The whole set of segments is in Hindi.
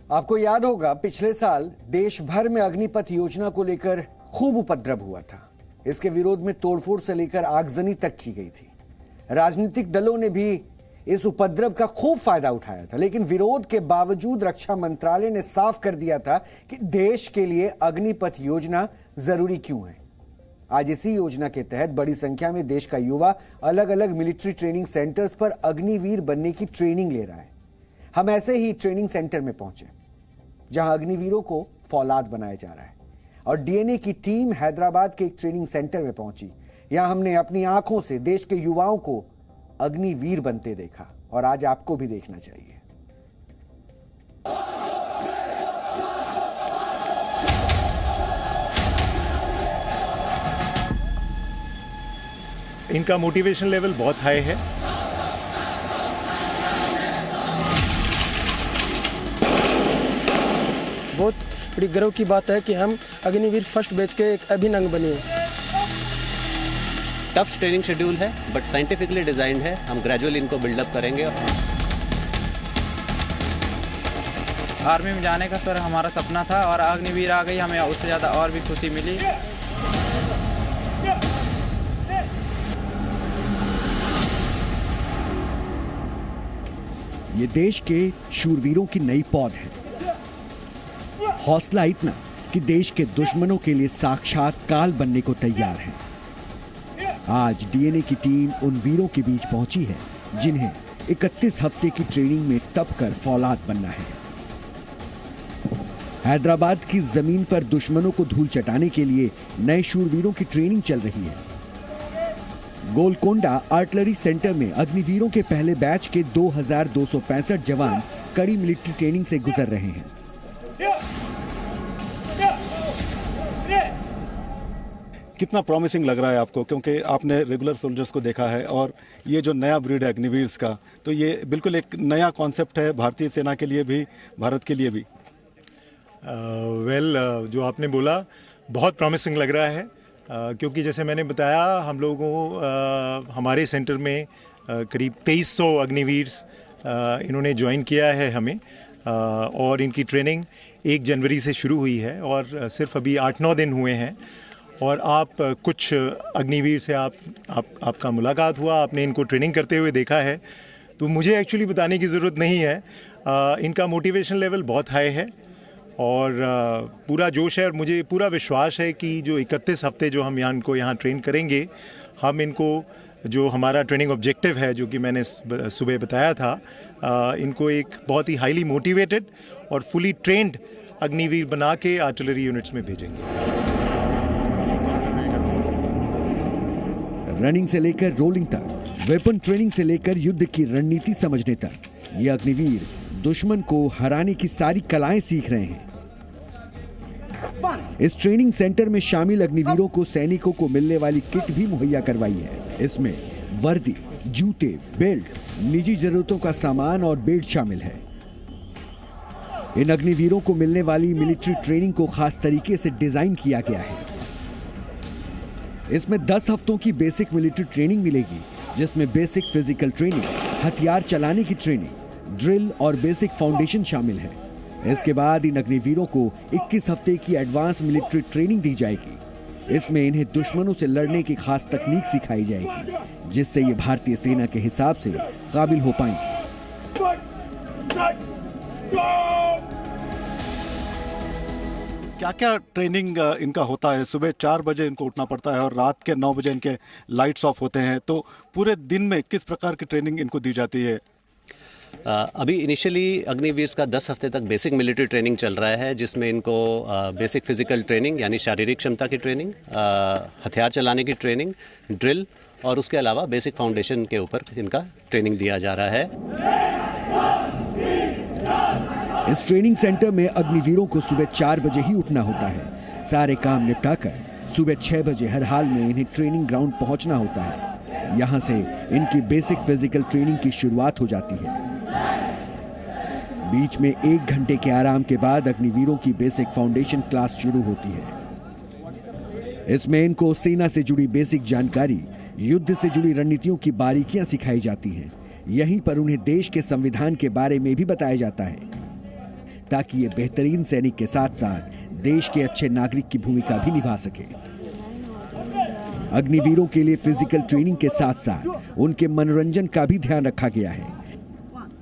आपको याद होगा पिछले साल देश भर में अग्निपथ योजना को लेकर खूब उपद्रव हुआ था। इसके विरोध में तोड़फोड़ से लेकर आगजनी तक की गई थी। राजनीतिक दलों ने भी इस उपद्रव का खूब फायदा उठाया था, लेकिन विरोध के बावजूद रक्षा मंत्रालय ने साफ कर दिया था कि देश के लिए अग्निपथ योजना जरूरी क्यों है। आज इसी योजना के तहत बड़ी संख्या में देश का युवा अलग अलग मिलिट्री ट्रेनिंग सेंटर्स पर अग्निवीर बनने की ट्रेनिंग ले रहा है। हम ऐसे ही ट्रेनिंग सेंटर में पहुंचे जहां अग्निवीरों को फौलाद बनाया जा रहा है, और डीएनए की टीम हैदराबाद के एक ट्रेनिंग सेंटर में पहुंची। यहां हमने अपनी आंखों से देश के युवाओं को अग्निवीर बनते देखा, और आज आपको भी देखना चाहिए। इनका मोटिवेशन लेवल बहुत हाई है। बहुत बड़ी गर्व की बात है कि हम अग्निवीर फर्स्ट बैच के एक अभिनंग बने। टफ ट्रेनिंग शेड्यूल है बट साइंटिफिकली डिजाइंड है। हम ग्रेजुअली इनको बिल्डअप करेंगे। आर्मी में जाने का सर हमारा सपना था, और अग्निवीर आ गई, हमें उससे ज़्यादा और भी खुशी मिली। ये देश के शूरवीरों की नई पौध है। हौसला इतना कि देश के दुश्मनों के लिए साक्षात काल बनने को तैयार है। आज डीएनए की टीम उन वीरों के बीच पहुंची है जिन्हें 31 हफ्ते की ट्रेनिंग में तप कर फौलाद बनना है। हैदराबाद की जमीन पर दुश्मनों को धूल चटाने के लिए नए शूरवीरों की ट्रेनिंग चल रही है। गोलकोंडा आर्टिलरी सेंटर में अग्निवीरों के पहले बैच के 2265 जवान कड़ी मिलिट्री ट्रेनिंग से गुजर रहे हैं। कितना प्रॉमिसिंग लग रहा है आपको, क्योंकि आपने रेगुलर सोल्जर्स को देखा है और ये जो नया ब्रीड है अग्निवीर्स का, तो ये बिल्कुल एक नया कॉन्सेप्ट है भारतीय सेना के लिए भी, भारत के लिए भी। जो आपने बोला बहुत प्रॉमिसिंग लग रहा है, क्योंकि जैसे मैंने बताया हम लोगों को हमारे सेंटर में करीब 2300 अग्निवीर्स इन्होंने ज्वाइन किया है हमें, और इनकी ट्रेनिंग 1 जनवरी से शुरू हुई है और सिर्फ अभी 8-9 दिन हुए हैं। और आप कुछ अग्निवीर से आपका मुलाकात हुआ, आपने इनको ट्रेनिंग करते हुए देखा है, तो मुझे एक्चुअली बताने की ज़रूरत नहीं है। इनका मोटिवेशन लेवल बहुत हाई है और पूरा जोश है, और मुझे पूरा विश्वास है कि जो 31 हफ्ते जो हम इनको यहाँ ट्रेन करेंगे, हम इनको जो हमारा ट्रेनिंग ऑब्जेक्टिव है, जो कि मैंने सुबह बताया था, इनको एक बहुत ही हाईली मोटिवेटेड और फुली ट्रेंड अग्निवीर बना के आर्टिलरी यूनिट्स में भेजेंगे। रनिंग से लेकर रोलिंग तक, वेपन ट्रेनिंग से लेकर युद्ध की रणनीति समझने तक, ये अग्निवीर दुश्मन को हराने की सारी कलाएं सीख रहे हैं। इस ट्रेनिंग सेंटर में शामिल अग्निवीरों को सैनिकों को मिलने वाली किट भी मुहैया करवाई है। इसमें वर्दी, जूते, बेल्ट, निजी जरूरतों का सामान और बेल्ट शामिल है। इन अग्निवीरों को मिलने वाली मिलिट्री ट्रेनिंग को खास तरीके से डिजाइन किया गया है। इसमें 10 हफ्तों की बेसिक मिलिट्री ट्रेनिंग मिलेगी, जिसमें बेसिक फिजिकल ट्रेनिंग, हथियार चलाने की ट्रेनिंग, ड्रिल और बेसिक फाउंडेशन शामिल है। इसके बाद इन अग्निवीरों को 21 हफ्ते की एडवांस मिलिट्री ट्रेनिंग दी जाएगी। इसमें इन्हें दुश्मनों से लड़ने की खास तकनीक सिखाई जाएगी, जिससे ये भारतीय सेना के हिसाब से काबिल हो पाएंगे। क्या क्या ट्रेनिंग इनका होता है? सुबह 4 बजे इनको उठना पड़ता है और रात के 9 बजे इनके लाइट्स ऑफ होते हैं, तो पूरे दिन में किस प्रकार की ट्रेनिंग इनको दी जाती है? अभी इनिशियली अग्निवीर्स का 10 हफ्ते तक बेसिक मिलिट्री ट्रेनिंग चल रहा है, जिसमें इनको बेसिक फिजिकल ट्रेनिंग यानी शारीरिक क्षमता की ट्रेनिंग, हथियार चलाने की ट्रेनिंग, ड्रिल, और उसके अलावा बेसिक फाउंडेशन के ऊपर इनका ट्रेनिंग दिया जा रहा है। इस ट्रेनिंग सेंटर में अग्निवीरों को सुबह 4 बजे ही उठना होता है। सारे काम निपटाकर सुबह 6 बजे हर हाल में इन्हें ट्रेनिंग ग्राउंड पहुंचना होता है। यहां से इनकी बेसिक फिजिकल ट्रेनिंग की शुरुआत हो जाती है। बीच में 1 घंटे के आराम के बाद अग्निवीरों की बेसिक फाउंडेशन क्लास शुरू होती है। इसमें इनको सेना से जुड़ी बेसिक जानकारी, युद्ध से जुड़ी रणनीतियों की बारीकियां सिखाई जाती हैं। यहीं पर उन्हें देश के संविधान के बारे में भी बताया जाता है। ताकि ये बेहतरीन सैनिक के साथ साथ देश के अच्छे नागरिक की भूमिका भी निभा सके। अग्निवीरों के लिए फिजिकल ट्रेनिंग के साथ साथ उनके मनोरंजन का भी ध्यान रखा गया है।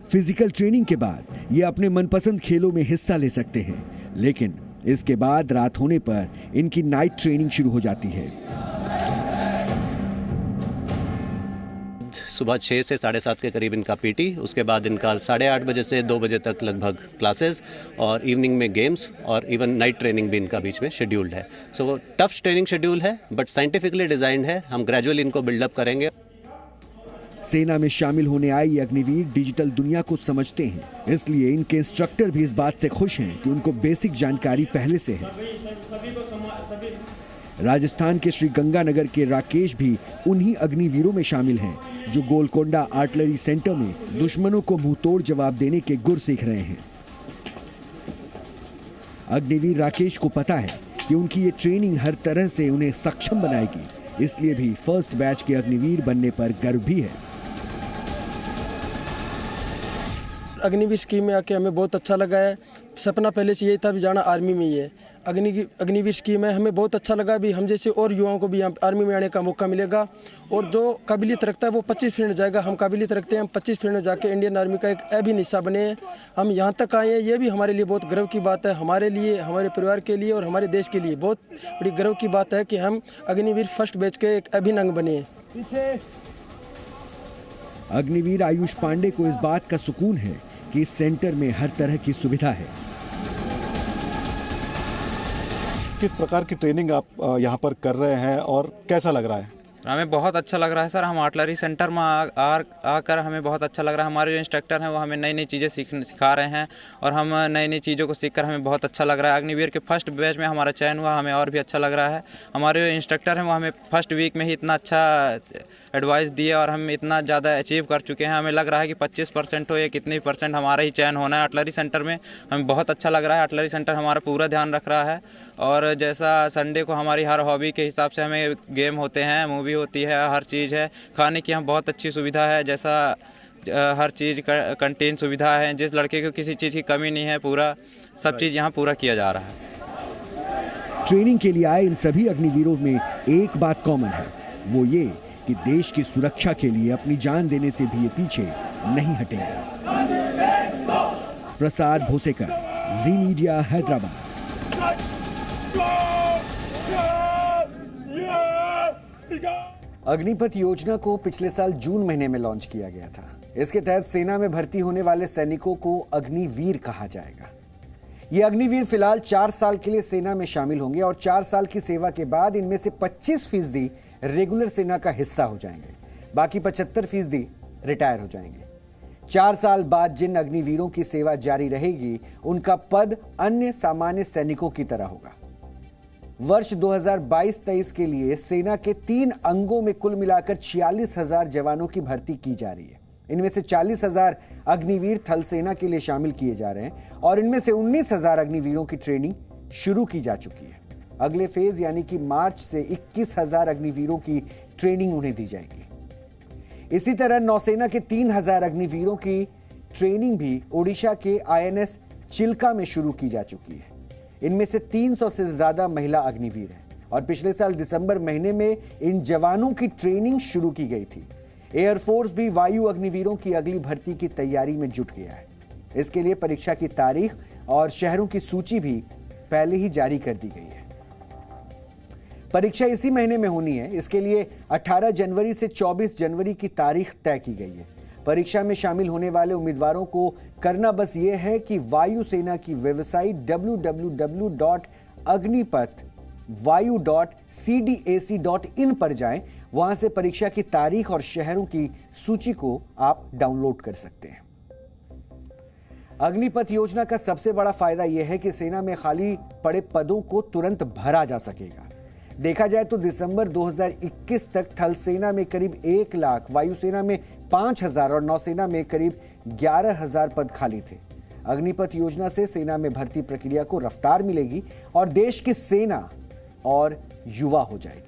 फिजिकल ट्रेनिंग के बाद ये अपने मनपसंद खेलों में हिस्सा ले सकते हैं, लेकिन इसके बाद रात होने पर इनकी नाइट ट्रेनिंग शुरू हो जाती है। सुबह 6 से 7:30 के करीब इनका पीटी, उसके बाद इनका 8:30 बजे से 2 बजे तक लगभग क्लासेस, और इवनिंग में गेम्स और इवन नाइट ट्रेनिंग भी इनका बीच में शेड्यूल्ड है। सो टफ ट्रेनिंग शेड्यूल है, बट साइंटिफिकली डिजाइंड है। हम ग्रेजुअली इनको बिल्डअप करेंगे। सेना में शामिल होने आए ये अग्निवीर डिजिटल दुनिया को समझते हैं, इसलिए इनके इंस्ट्रक्टर भी इस बात से खुश हैं कि उनको बेसिक जानकारी पहले से है। राजस्थान के श्री गंगानगर के राकेश भी उन्हीं अग्निवीरों में शामिल हैं जो गोलकोंडा आर्टिलरी सेंटर में दुश्मनों को मुंहतोड़ जवाब देने के गुर सीख रहे हैं। अग्निवीर राकेश को पता है कि उनकी ये ट्रेनिंग हर तरह से उन्हें सक्षम बनाएगी, इसलिए भी फर्स्ट बैच के अग्निवीर बनने पर गर्व भी है। अग्निवीर स्कीम में आके हमें बहुत अच्छा लगा है। सपना पहले से यही था भी जाना आर्मी में ही है। अग्निवीर स्कीम है, हमें बहुत अच्छा लगा भी हम जैसे और युवाओं को भी यहाँ आर्मी में आने का मौका मिलेगा, और जो काबिलियत रखता है वो 25 फील्ड जाएगा। हम काबिलियत रखते हैं, हम 25 फील्ड में जाके इंडियन आर्मी का एक अभिन्न हिस्सा बने हैं। हम यहाँ तक आए हैं, ये भी हमारे लिए बहुत गर्व की बात है। हमारे लिए, हमारे परिवार के लिए और हमारे देश के लिए बहुत बड़ी गर्व की बात है कि हम अग्निवीर फर्स्ट बैच के एक अभिन्न अंग बने हैं। अग्निवीर आयुष पांडे को इस बात का सुकून है कि इस सेंटर में हर तरह की सुविधा है। किस प्रकार की ट्रेनिंग आप यहाँ पर कर रहे हैं और कैसा लग रहा है? हमें बहुत अच्छा लग रहा है सर। हम आर्टिलरी सेंटर में आकर हमें बहुत अच्छा लग रहा है। हमारे जो इंस्ट्रक्टर हैं वो हमें नई नई चीज़ें सिखा रहे हैं, और हम नई नई चीज़ों को सीखकर हमें बहुत अच्छा लग रहा है। अग्निवीर के फर्स्ट बैच में हमारा चयन हुआ, हमें और भी अच्छा लग रहा है। हमारे जो इंस्ट्रक्टर हैं वो हमें फर्स्ट वीक में ही इतना अच्छा एडवाइस दिए और हम इतना ज़्यादा अचीव कर चुके हैं। हमें लग रहा है कि 25% हो या कितनी % हमारा ही चयन होना है आर्टिलरी सेंटर में। हमें बहुत अच्छा लग रहा है। आर्टिलरी सेंटर हमारा पूरा ध्यान रख रहा है, और जैसा संडे को हमारी हर हॉबी के हिसाब से हमें गेम होते हैं, मूवी होती है, हर चीज़ है। खाने की यहाँ बहुत अच्छी सुविधा है, जैसा हर चीज़ कंटीन सुविधा है। जिस लड़के को किसी चीज़ की कमी नहीं है, पूरा सब चीज़ यहाँ पूरा किया जा रहा है। ट्रेनिंग के लिए आए इन सभी अग्निवीरों में एक बात कॉमन है, वो ये कि देश की सुरक्षा के लिए अपनी जान देने से भी ये पीछे नहीं हटेंगे। प्रसाद भोसेकर, जी मीडिया, हैदराबाद। अग्निपथ योजना को पिछले साल जून महीने में लॉन्च किया गया था। इसके तहत सेना में भर्ती होने वाले सैनिकों को अग्निवीर कहा जाएगा। ये अग्निवीर फिलहाल 4 साल के लिए सेना में शामिल होंगे, और 4 साल की सेवा के बाद इनमें से 25% रेगुलर सेना का हिस्सा हो जाएंगे, बाकी 75% रिटायर हो जाएंगे। 4 साल बाद जिन अग्निवीरों की सेवा जारी रहेगी, उनका पद अन्य सामान्य सैनिकों की तरह होगा। वर्ष 2022-23 के लिए सेना के 3 अंगों में कुल मिलाकर 46,000 जवानों की भर्ती की जा रही है। इनमें से 40,000 अग्निवीर थल सेना के लिए शामिल किए जा रहे हैं, और इनमें से 19,000 अग्निवीरों की ट्रेनिंग शुरू की जा चुकी है। अगले फेज यानी कि मार्च से 21,000 अग्निवीरों की ट्रेनिंग उन्हें दी जाएगी। इसी तरह नौसेना के 3,000 अग्निवीरों की ट्रेनिंग भी ओडिशा के INS चिल्का में शुरू की जा चुकी है। इनमें से 300 से ज्यादा महिला अग्निवीर हैं, और पिछले साल दिसंबर महीने में इन जवानों की ट्रेनिंग शुरू की गई थी। एयरफोर्स भी वायु अग्निवीरों की अगली भर्ती की तैयारी में जुट गया है। इसके लिए परीक्षा की तारीख और शहरों की सूची भी पहले ही जारी कर दी गई है। परीक्षा इसी महीने में होनी है। इसके लिए 18 जनवरी से 24 जनवरी की तारीख तय की गई है। परीक्षा में शामिल होने वाले उम्मीदवारों को करना बस ये है कि वायुसेना की वेबसाइट www.agnipath.vayu.cdac.in पर जाएं। वहां से परीक्षा की तारीख और शहरों की सूची को आप डाउनलोड कर सकते हैं। अग्निपथ योजना का सबसे बड़ा फायदा यह है कि सेना में खाली पड़े पदों को तुरंत भरा जा सकेगा। देखा जाए तो दिसंबर 2021 तक थल सेना में करीब 1 लाख, वायुसेना में 5,000 और नौसेना में करीब 11,000 पद खाली थे। अग्निपथ योजना से सेना में भर्ती प्रक्रिया को रफ्तार मिलेगी और देश की सेना और युवा हो जाएगी।